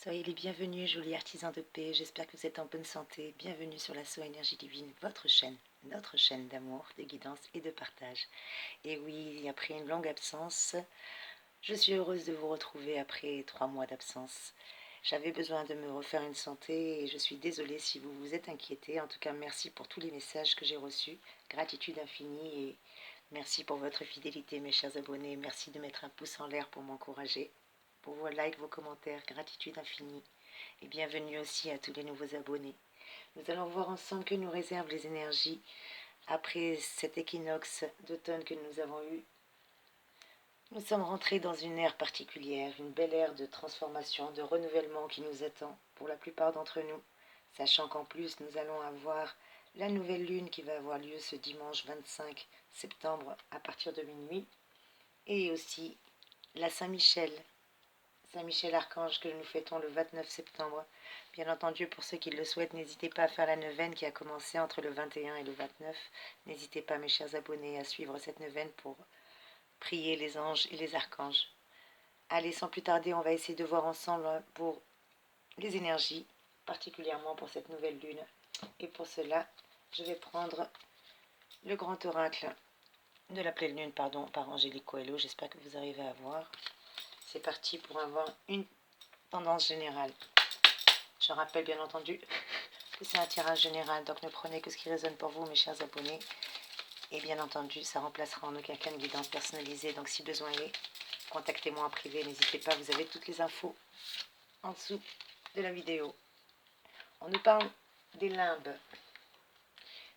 Soyez les bienvenus, jolis artisans de paix. J'espère que vous êtes en bonne santé. Bienvenue sur la So Énergie Divine, votre chaîne, notre chaîne d'amour, de guidance et de partage. Et oui, après une longue absence, je suis heureuse de vous retrouver après 3 mois d'absence. J'avais besoin de me refaire une santé et je suis désolée si vous vous êtes inquiétés. En tout cas, merci pour tous les messages que j'ai reçus. Gratitude infinie et merci pour votre fidélité, mes chers abonnés. Merci de mettre un pouce en l'air pour m'encourager. Pour vos likes, vos commentaires, gratitude infinie. Et bienvenue aussi à tous les nouveaux abonnés. Nous allons voir ensemble que nous réservent les énergies après cet équinoxe d'automne que nous avons eu. Nous sommes rentrés dans une ère particulière, une belle ère de transformation, de renouvellement qui nous attend pour la plupart d'entre nous, sachant qu'en plus nous allons avoir la nouvelle lune qui va avoir lieu ce dimanche 25 septembre à partir de minuit, et aussi la Saint-Michel, Saint-Michel Archange que nous fêtons le 29 septembre. Bien entendu, pour ceux qui le souhaitent, n'hésitez pas à faire la neuvaine qui a commencé entre le 21 et le 29. N'hésitez pas, mes chers abonnés, à suivre cette neuvaine pour prier les anges et les archanges. Allez, sans plus tarder, on va essayer de voir ensemble pour les énergies, particulièrement pour cette nouvelle lune. Et pour cela, je vais prendre le grand oracle de la pleine lune, par Angélique Coelho. J'espère que vous arrivez à voir. C'est parti pour avoir une tendance générale. Je rappelle bien entendu que c'est un tirage général, donc ne prenez que ce qui résonne pour vous, mes chers abonnés. Et bien entendu, ça remplacera en aucun cas une guidance personnalisée, donc si besoin est, contactez-moi en privé, n'hésitez pas, vous avez toutes les infos en dessous de la vidéo. On nous parle des limbes.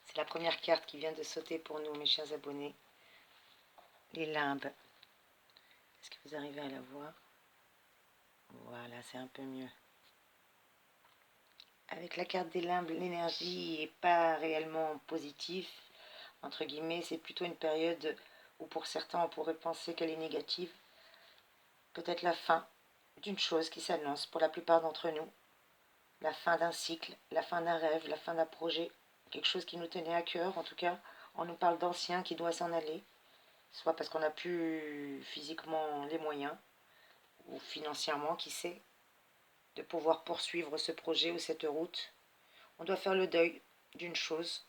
C'est la première carte qui vient de sauter pour nous, mes chers abonnés. Les limbes. Est-ce que vous arrivez à la voir? Voilà, c'est un peu mieux. Avec la carte des limbes, l'énergie n'est pas réellement positive. Entre guillemets, c'est plutôt une période où pour certains on pourrait penser qu'elle est négative. Peut-être la fin d'une chose qui s'annonce pour la plupart d'entre nous. La fin d'un cycle, la fin d'un rêve, la fin d'un projet. Quelque chose qui nous tenait à cœur, en tout cas. On nous parle d'anciens qui doivent s'en aller. Soit parce qu'on n'a plus physiquement les moyens, ou financièrement, qui sait, de pouvoir poursuivre ce projet ou cette route. On doit faire le deuil d'une chose,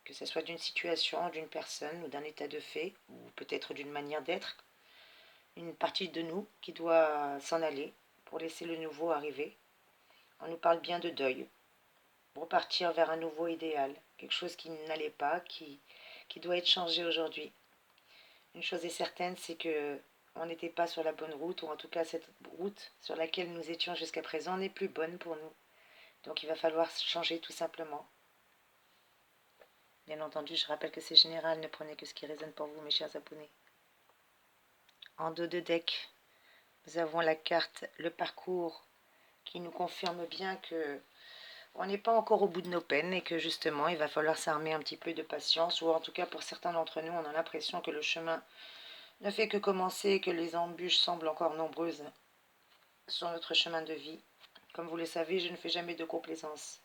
que ce soit d'une situation, d'une personne ou d'un état de fait, ou peut-être d'une manière d'être, une partie de nous qui doit s'en aller pour laisser le nouveau arriver. On nous parle bien de deuil, repartir vers un nouveau idéal, quelque chose qui n'allait pas, qui doit être changé aujourd'hui. Une chose est certaine, c'est que on n'était pas sur la bonne route, ou en tout cas cette route sur laquelle nous étions jusqu'à présent n'est plus bonne pour nous. Donc il va falloir changer tout simplement. Bien entendu, je rappelle que c'est général, ne prenez que ce qui résonne pour vous, mes chers abonnés. En dos de deck, nous avons la carte Le Parcours qui nous confirme bien que on n'est pas encore au bout de nos peines et que justement il va falloir s'armer un petit peu de patience, ou en tout cas pour certains d'entre nous, on a l'impression que le chemin ne fait que commencer et que les embûches semblent encore nombreuses sur notre chemin de vie. Comme vous le savez, je ne fais jamais de complaisance.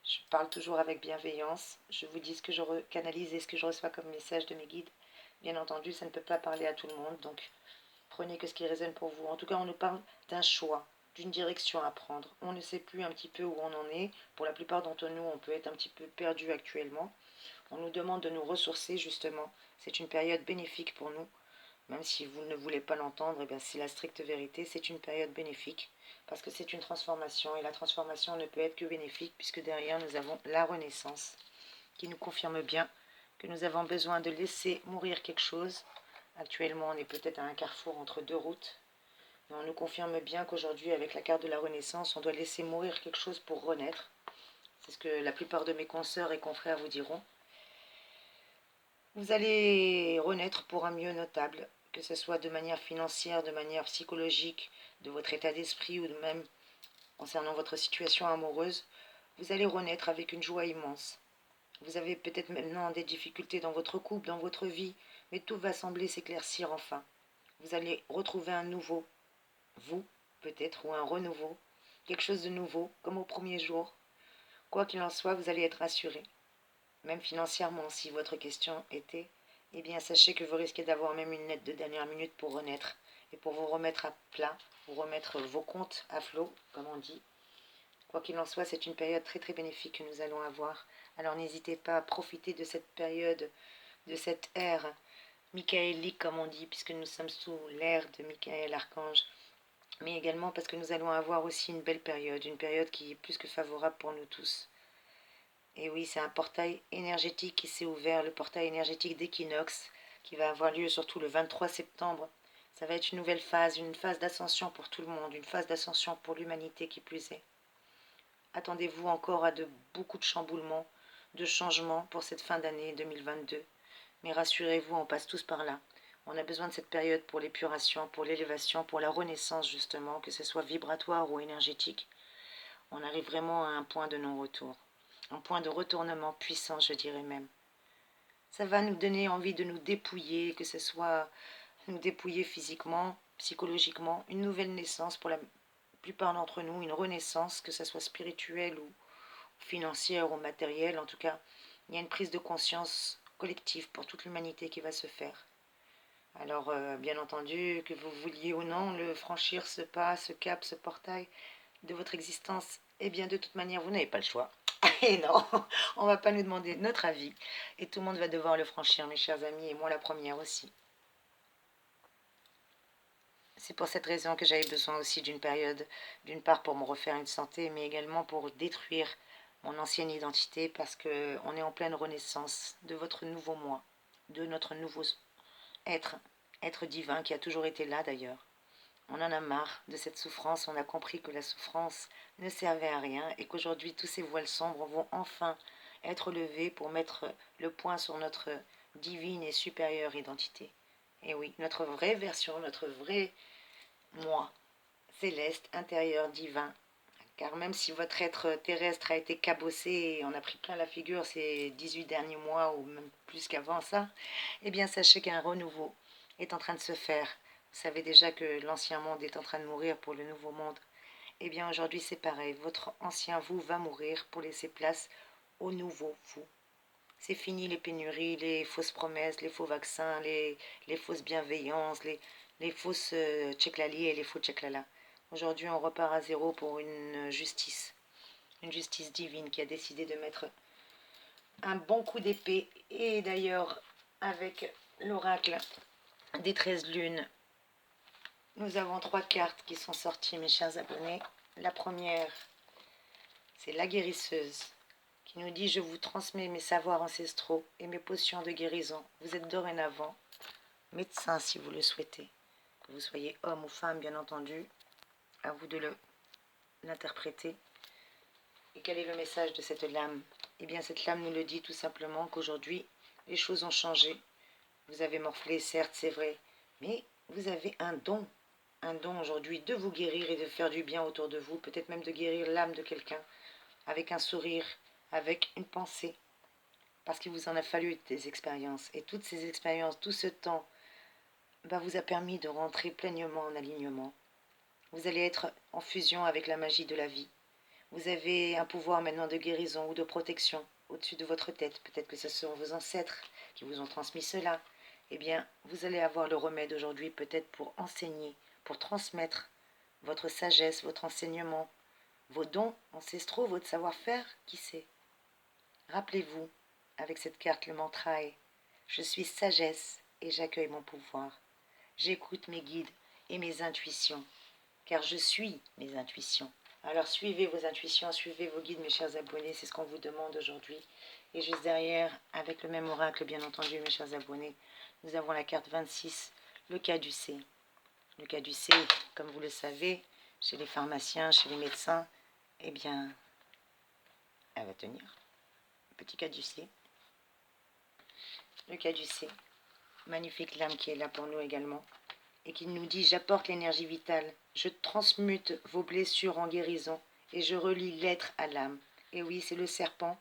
Je parle toujours avec bienveillance. Je vous dis ce que je canalise et ce que je reçois comme message de mes guides. Bien entendu, ça ne peut pas parler à tout le monde, donc prenez que ce qui résonne pour vous. En tout cas, on nous parle d'un choix, d'une direction à prendre. On ne sait plus un petit peu où on en est. Pour la plupart d'entre nous, on peut être un petit peu perdu actuellement. On nous demande de nous ressourcer, justement. C'est une période bénéfique pour nous. Même si vous ne voulez pas l'entendre, eh bien c'est la stricte vérité, c'est une période bénéfique, parce que c'est une transformation, et la transformation ne peut être que bénéfique, puisque derrière nous avons la renaissance, qui nous confirme bien que nous avons besoin de laisser mourir quelque chose. Actuellement, on est peut-être à un carrefour entre deux routes, mais on nous confirme bien qu'aujourd'hui, avec la carte de la renaissance, on doit laisser mourir quelque chose pour renaître. C'est ce que la plupart de mes consoeurs et confrères vous diront. Vous allez renaître pour un mieux notable, que ce soit de manière financière, de manière psychologique, de votre état d'esprit ou de même concernant votre situation amoureuse. Vous allez renaître avec une joie immense. Vous avez peut-être maintenant des difficultés dans votre couple, dans votre vie, mais tout va sembler s'éclaircir enfin. Vous allez retrouver un nouveau, vous peut-être, ou un renouveau, quelque chose de nouveau, comme au premier jour. Quoi qu'il en soit, vous allez être rassuré. Même financièrement, si votre question était, eh bien sachez que vous risquez d'avoir même une aide de dernière minute pour renaître. et pour vous remettre à plat, vous remettre vos comptes à flot, comme on dit. Quoi qu'il en soit, c'est une période très très bénéfique que nous allons avoir. Alors n'hésitez pas à profiter de cette période, de cette ère michaélique, comme on dit, puisque nous sommes sous l'ère de Michael, archange, mais également parce que nous allons avoir aussi une belle période, une période qui est plus que favorable pour nous tous. Et oui, c'est un portail énergétique qui s'est ouvert, le portail énergétique d'équinoxe, qui va avoir lieu surtout le 23 septembre. Ça va être une nouvelle phase, une phase d'ascension pour tout le monde, une phase d'ascension pour l'humanité qui plus est. Attendez-vous encore à beaucoup de chamboulements, de changements pour cette fin d'année 2022. Mais rassurez-vous, on passe tous par là. On a besoin de cette période pour l'épuration, pour l'élévation, pour la renaissance justement, que ce soit vibratoire ou énergétique. On arrive vraiment à un point de non-retour. Un point de retournement puissant, je dirais même. Ça va nous donner envie de nous dépouiller, que ce soit nous dépouiller physiquement, psychologiquement, une nouvelle naissance pour la plupart d'entre nous, une renaissance, que ce soit spirituelle ou financière ou matérielle. En tout cas, il y a une prise de conscience collective pour toute l'humanité qui va se faire. Alors, bien entendu, que vous vouliez ou non le franchir, ce pas, ce cap, ce portail de votre existence, eh bien, de toute manière, vous n'avez pas le choix. Et non, on ne va pas nous demander notre avis. Et tout le monde va devoir le franchir, mes chers amis, et moi la première aussi. C'est pour cette raison que j'avais besoin aussi d'une période, d'une part pour me refaire une santé, mais également pour détruire mon ancienne identité, parce qu'on est en pleine renaissance de votre nouveau moi, de notre nouveau être, être divin qui a toujours été là d'ailleurs. On en a marre de cette souffrance, on a compris que la souffrance ne servait à rien et qu'aujourd'hui tous ces voiles sombres vont enfin être levés pour mettre le point sur notre divine et supérieure identité. Et oui, notre vraie version, notre vrai moi, céleste, intérieur, divin. Car même si votre être terrestre a été cabossé et on a pris plein la figure ces 18 derniers mois ou même plus qu'avant ça, eh bien sachez qu'un renouveau est en train de se faire. Vous savez déjà que l'ancien monde est en train de mourir pour le nouveau monde. Eh bien aujourd'hui c'est pareil, votre ancien vous va mourir pour laisser place au nouveau vous. C'est fini les pénuries, les fausses promesses, les faux vaccins, les fausses bienveillances, les fausses tcheklali et les faux tcheklala. Aujourd'hui, on repart à zéro pour une justice divine qui a décidé de mettre un bon coup d'épée. Et d'ailleurs, avec l'oracle des 13 lunes, nous avons 3 cartes qui sont sorties, mes chers abonnés. La première, c'est la guérisseuse, qui nous dit « Je vous transmets mes savoirs ancestraux et mes potions de guérison. Vous êtes dorénavant médecin si vous le souhaitez. Que vous soyez homme ou femme, bien entendu, à vous de l'interpréter. Et quel est le message de cette lame? Eh bien, cette lame nous le dit tout simplement qu'aujourd'hui, les choses ont changé. Vous avez morflé, certes, c'est vrai, mais vous avez un don aujourd'hui de vous guérir et de faire du bien autour de vous, peut-être même de guérir l'âme de quelqu'un, avec un sourire, avec une pensée, parce qu'il vous en a fallu des expériences. Et toutes ces expériences, tout ce temps, vous a permis de rentrer pleinement en alignement. Vous allez être en fusion avec la magie de la vie. Vous avez un pouvoir maintenant de guérison ou de protection au-dessus de votre tête. Peut-être que ce sont vos ancêtres qui vous ont transmis cela. Eh bien, vous allez avoir le remède aujourd'hui peut-être pour enseigner, pour transmettre votre sagesse, votre enseignement, vos dons ancestraux, votre savoir-faire, qui sait. Rappelez-vous, avec cette carte, le mantra est « Je suis sagesse et j'accueille mon pouvoir. J'écoute mes guides et mes intuitions, car je suis mes intuitions. » Alors suivez vos intuitions, suivez vos guides, mes chers abonnés, c'est ce qu'on vous demande aujourd'hui. Et juste derrière, avec le même oracle, bien entendu, mes chers abonnés, nous avons la carte 26, le caducée. Le caducée, comme vous le savez, chez les pharmaciens, chez les médecins, eh bien, elle va tenir. Petit caducée. Le caducée, magnifique lame qui est là pour nous également, et qui nous dit « J'apporte l'énergie vitale, je transmute vos blessures en guérison, et je relie l'être à l'âme. » Et oui, c'est le serpent,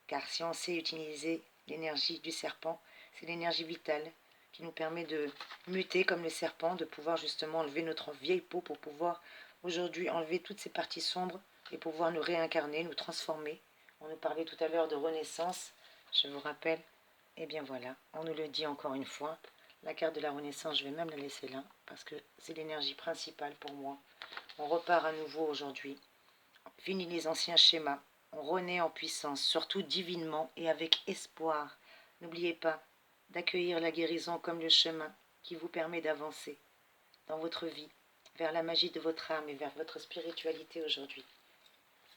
car si on sait utiliser l'énergie du serpent, c'est l'énergie vitale qui nous permet de muter comme le serpent, de pouvoir justement enlever notre vieille peau pour pouvoir aujourd'hui enlever toutes ces parties sombres et pouvoir nous réincarner, nous transformer. On nous parlait tout à l'heure de renaissance, je vous rappelle. Eh bien voilà, on nous le dit encore une fois, La carte de la Renaissance, je vais même la laisser là, parce que c'est l'énergie principale pour moi. On repart à nouveau aujourd'hui. Fini les anciens schémas. On renaît en puissance, surtout divinement et avec espoir. N'oubliez pas d'accueillir la guérison comme le chemin qui vous permet d'avancer dans votre vie, vers la magie de votre âme et vers votre spiritualité aujourd'hui.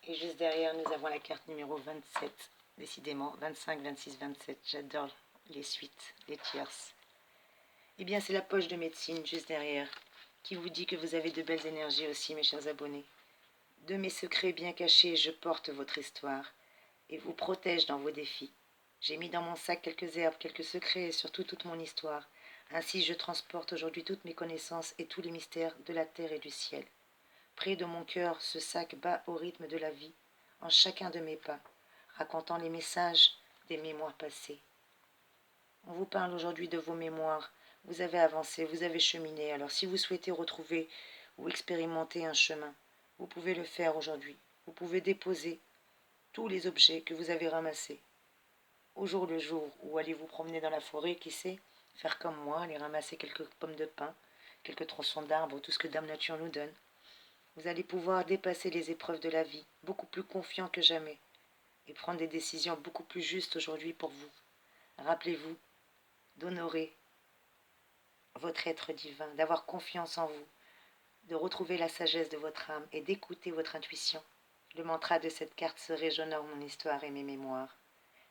Et juste derrière, nous avons la carte numéro 27. Décidément, 25, 26, 27. J'adore les suites, les tierces. Eh bien, c'est la poche de médecine juste derrière, qui vous dit que vous avez de belles énergies aussi, mes chers abonnés. De mes secrets bien cachés, je porte votre histoire et vous protège dans vos défis. J'ai mis dans mon sac quelques herbes, quelques secrets et surtout toute mon histoire. Ainsi, je transporte aujourd'hui toutes mes connaissances et tous les mystères de la terre et du ciel. Près de mon cœur, ce sac bat au rythme de la vie, en chacun de mes pas, racontant les messages des mémoires passées. On vous parle aujourd'hui de vos mémoires. Vous avez avancé, vous avez cheminé. Alors si vous souhaitez retrouver ou expérimenter un chemin, vous pouvez le faire aujourd'hui. Vous pouvez déposer tous les objets que vous avez ramassés. Au jour le jour, ou allez vous promener dans la forêt, qui sait, faire comme moi, aller ramasser quelques pommes de pin, quelques tronçons d'arbres, tout ce que Dame Nature nous donne. Vous allez pouvoir dépasser les épreuves de la vie, beaucoup plus confiant que jamais, et prendre des décisions beaucoup plus justes aujourd'hui pour vous. Rappelez-vous d'honorer votre être divin, d'avoir confiance en vous, de retrouver la sagesse de votre âme et d'écouter votre intuition. Le mantra de cette carte serait « j'honore mon histoire et mes mémoires »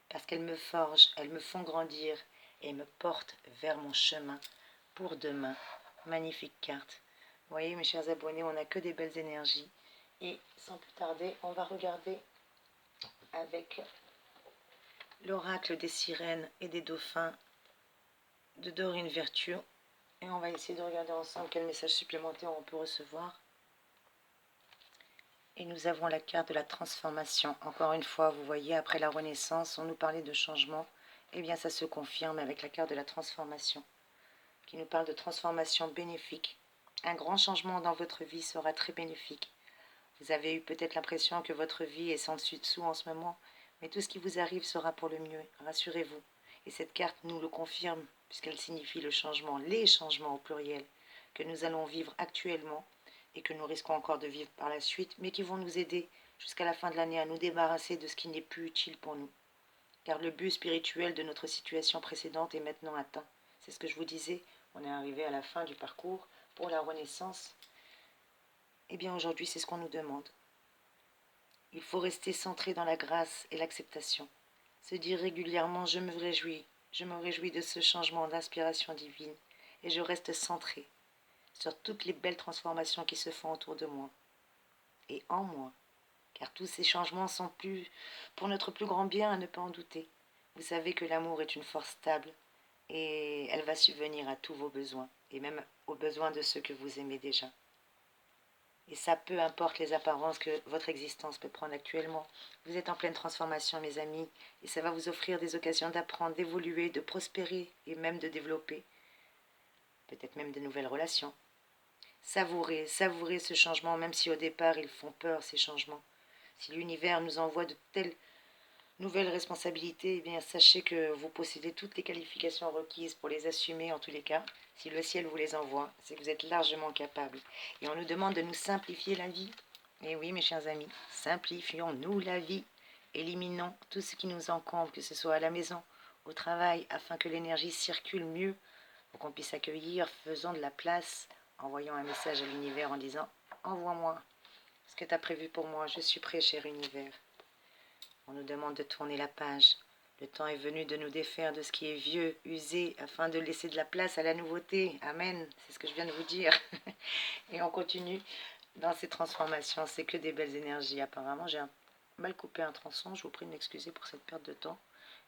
parce qu'elles me forgent, elles me font grandir et me portent vers mon chemin pour demain. Magnifique carte. Vous voyez mes chers abonnés, on n'a que des belles énergies. Et sans plus tarder, on va regarder avec l'oracle des sirènes et des dauphins de Dorine Virtue. Et on va essayer de regarder ensemble quel message supplémentaire on peut recevoir. Et nous avons la carte de la transformation. Encore une fois, vous voyez, après la Renaissance, on nous parlait de changement. Eh bien, ça se confirme avec la carte de la transformation, qui nous parle de transformation bénéfique. Un grand changement dans votre vie sera très bénéfique. Vous avez eu peut-être l'impression que votre vie est sans dessus dessous en ce moment, mais tout ce qui vous arrive sera pour le mieux, rassurez-vous. Et cette carte nous le confirme, puisqu'elle signifie le changement, les changements au pluriel, que nous allons vivre actuellement et que nous risquons encore de vivre par la suite, mais qui vont nous aider jusqu'à la fin de l'année à nous débarrasser de ce qui n'est plus utile pour nous. Car le but spirituel de notre situation précédente est maintenant atteint. C'est ce que je vous disais, on est arrivé à la fin du parcours pour la Renaissance. Eh bien aujourd'hui, c'est ce qu'on nous demande. Il faut rester centré dans la grâce et l'acceptation. Se dire régulièrement « je me réjouis de ce changement d'inspiration divine et je reste centré sur toutes les belles transformations qui se font autour de moi et en moi, car tous ces changements sont pour notre plus grand bien, à ne pas en douter. Vous savez que l'amour est une force stable et elle va subvenir à tous vos besoins et même aux besoins de ceux que vous aimez déjà. Et ça, peu importe les apparences que votre existence peut prendre actuellement. Vous êtes en pleine transformation, mes amis, et ça va vous offrir des occasions d'apprendre, d'évoluer, de prospérer et même de développer. Peut-être même de nouvelles relations. Savourez ce changement, même si au départ ils font peur, ces changements. Si l'univers nous envoie de telles nouvelles responsabilités, eh bien sachez que vous possédez toutes les qualifications requises pour les assumer en tous les cas. Si le ciel vous les envoie, c'est que vous êtes largement capable. Et on nous demande de nous simplifier la vie. Et oui, mes chers amis, simplifions-nous la vie. Éliminons tout ce qui nous encombre, que ce soit à la maison, au travail, afin que l'énergie circule mieux, pour qu'on puisse accueillir, faisons de la place, envoyons un message à l'univers en disant « Envoie-moi ce que tu as prévu pour moi, je suis prêt, cher univers ». On nous demande de tourner la page. Le temps est venu de nous défaire de ce qui est vieux, usé, afin de laisser de la place à la nouveauté. Amen, c'est ce que je viens de vous dire. Et on continue dans ces transformations. C'est que des belles énergies. Apparemment, j'ai mal coupé un tronçon. Je vous prie de m'excuser pour cette perte de temps.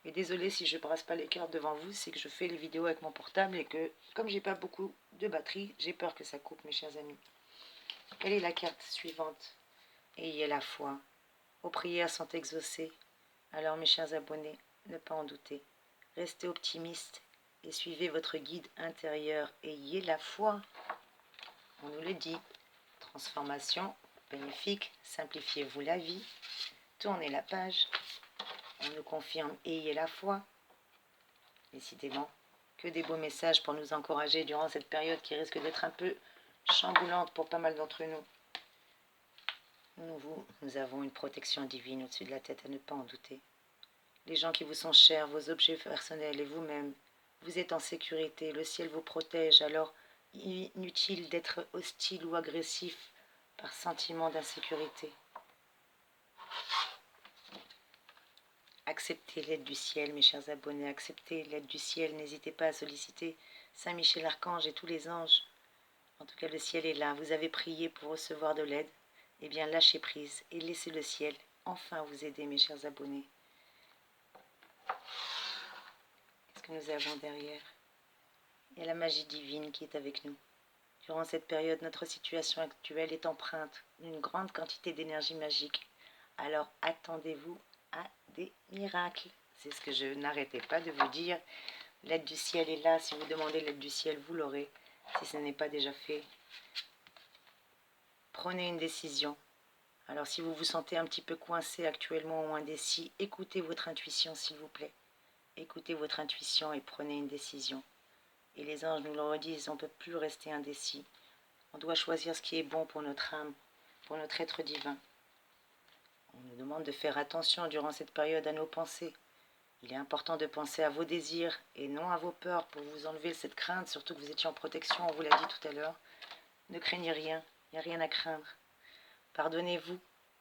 Et désolé si je ne brasse pas les cartes devant vous, c'est que je fais les vidéos avec mon portable et que, comme j'ai pas beaucoup de batterie, j'ai peur que ça coupe, mes chers amis. Quelle est la carte suivante? Ayez la foi. Vos prières sont exaucées. Alors, mes chers abonnés, ne pas en douter. Restez optimistes et suivez votre guide intérieur. Ayez la foi. On nous le dit. Transformation bénéfique. Simplifiez-vous la vie. Tournez la page. On nous confirme. Ayez la foi. Décidément Que des beaux messages pour nous encourager durant cette période qui risque d'être un peu chamboulante pour pas mal d'entre nous. Nous avons une protection divine au-dessus de la tête, à ne pas en douter. Les gens qui vous sont chers, vos objets personnels et vous-même, vous êtes en sécurité, le ciel vous protège, alors inutile d'être hostile ou agressif par sentiment d'insécurité. Acceptez l'aide du ciel, mes chers abonnés, acceptez l'aide du ciel, n'hésitez pas à solliciter Saint Michel Archange et tous les anges. En tout cas, le ciel est là, vous avez prié pour recevoir de l'aide. Eh bien, lâchez prise et laissez le ciel enfin vous aider, mes chers abonnés. Qu'est-ce que nous avons derrière? Il y a la magie divine qui est avec nous. Durant cette période, notre situation actuelle est empreinte d'une grande quantité d'énergie magique. Alors attendez-vous à des miracles. C'est ce que je n'arrêtais pas de vous dire. L'aide du ciel est là. Si vous demandez l'aide du ciel, vous l'aurez. Si ce n'est pas déjà fait, prenez une décision. Alors si vous vous sentez un petit peu coincé actuellement ou indécis, écoutez votre intuition s'il vous plaît. Écoutez votre intuition et prenez une décision. Et les anges nous le redisent, on ne peut plus rester indécis. On doit choisir ce qui est bon pour notre âme, pour notre être divin. On nous demande de faire attention durant cette période à nos pensées. Il est important de penser à vos désirs et non à vos peurs pour vous enlever cette crainte, surtout que vous étiez en protection, on vous l'a dit tout à l'heure. Ne craignez rien, il n'y a rien à craindre. Pardonnez-vous,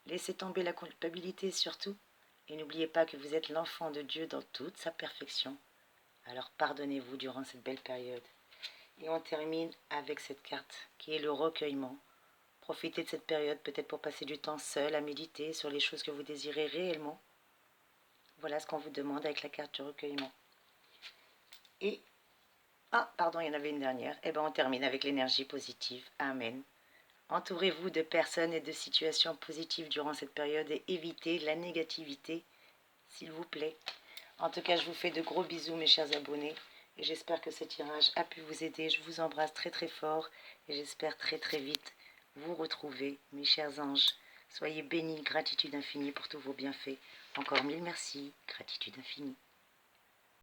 laissez tomber la culpabilité surtout, et n'oubliez pas que vous êtes l'enfant de Dieu dans toute sa perfection. Alors pardonnez-vous durant cette belle période. Et on termine avec cette carte qui est le recueillement. Profitez de cette période peut-être pour passer du temps seul à méditer sur les choses que vous désirez réellement. Voilà ce qu'on vous demande avec la carte du recueillement. Et, pardon, il y en avait une dernière. Eh bien, on termine avec l'énergie positive. Amen. Entourez-vous de personnes et de situations positives durant cette période et évitez la négativité, s'il vous plaît. En tout cas, je vous fais de gros bisous, mes chers abonnés. Et j'espère que ce tirage a pu vous aider. Je vous embrasse très très fort et j'espère très très vite vous retrouver, mes chers anges. Soyez bénis, gratitude infinie pour tous vos bienfaits. Encore mille merci, gratitude infinie.